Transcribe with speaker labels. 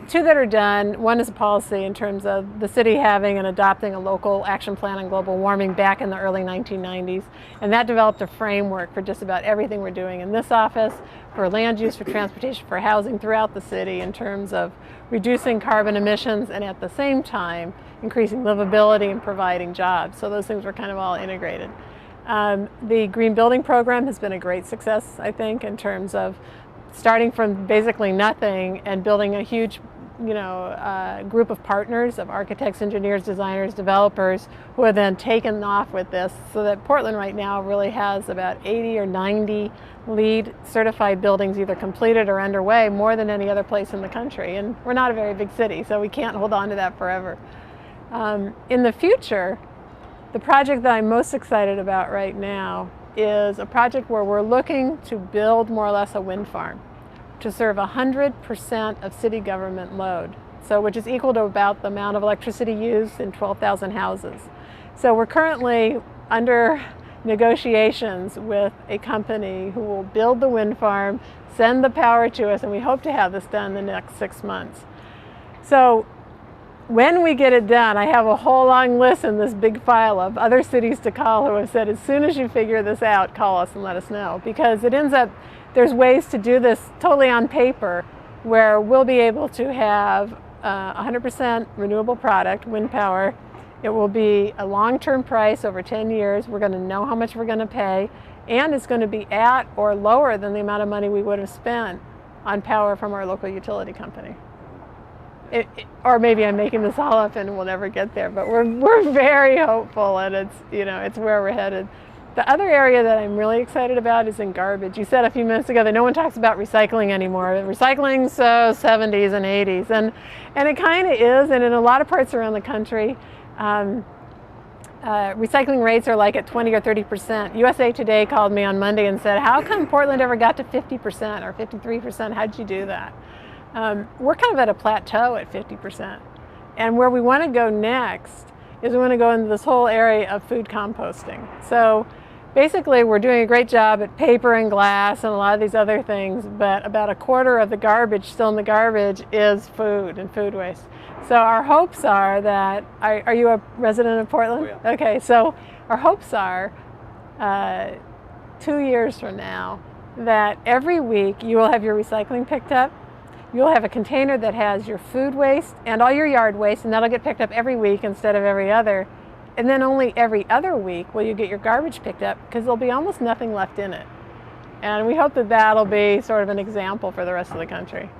Speaker 1: two that are done. One is a policy in terms of the city having and adopting a local action plan on global warming back in the early 1990s. And that developed a framework for just about everything we're doing in this office, for land use, for transportation, for housing throughout the city in terms of reducing carbon emissions and at the same time increasing livability and providing jobs. So those things were kind of all integrated. The Green Building Program has been a great success, I think, in terms of starting from basically nothing and building a huge group of partners, of architects, engineers, designers, developers, who have then taken off with this, so that Portland right now really has about 80 or 90 LEED certified buildings either completed or underway, more than any other place in the country. And we're not a very big city, so we can't hold on to that forever. In the future, the project that I'm most excited about right now is a project where we're looking to build more or less a wind farm to serve 100% of city government load, so which is equal to about the amount of electricity used in 12,000 houses. So we're currently under negotiations with a company who will build the wind farm, send the power to us, and we hope to have this done in the next 6 months. So when we get it done, I have a whole long list in this big file of other cities to call who have said, as soon as you figure this out, call us and let us know. Because it ends up, there's ways to do this totally on paper where we'll be able to have 100% renewable product, wind power. It will be a long-term price over 10 years. We're going to know how much we're going to pay, and it's going to be at or lower than the amount of money we would have spent on power from our local utility company. Or maybe I'm making this all up and we'll never get there, but we're very hopeful, and it's where we're headed. The other area that I'm really excited about is in garbage. You said a few minutes ago that no one talks about recycling anymore. Recycling's so 70s and 80s, and it kind of is, and in a lot of parts around the country, recycling rates are like at 20 or 30%. USA Today called me on Monday and said, how come Portland ever got to 50% or 53%? How'd you do that? We're kind of at a plateau at 50%. And where we want to go next is we want to go into this whole area of food composting. So basically we're doing a great job at paper and glass and a lot of these other things, but about a quarter of the garbage still in the garbage is food and food waste. So our hopes are that, are you a resident of Portland?
Speaker 2: Oh, yeah.
Speaker 1: Okay, so our hopes are 2 years from now that every week you will have your recycling picked up. You'll have a container that has your food waste and all your yard waste, and that'll get picked up every week instead of every other. And then only every other week will you get your garbage picked up, because there'll be almost nothing left in it. And we hope that that'll be sort of an example for the rest of the country.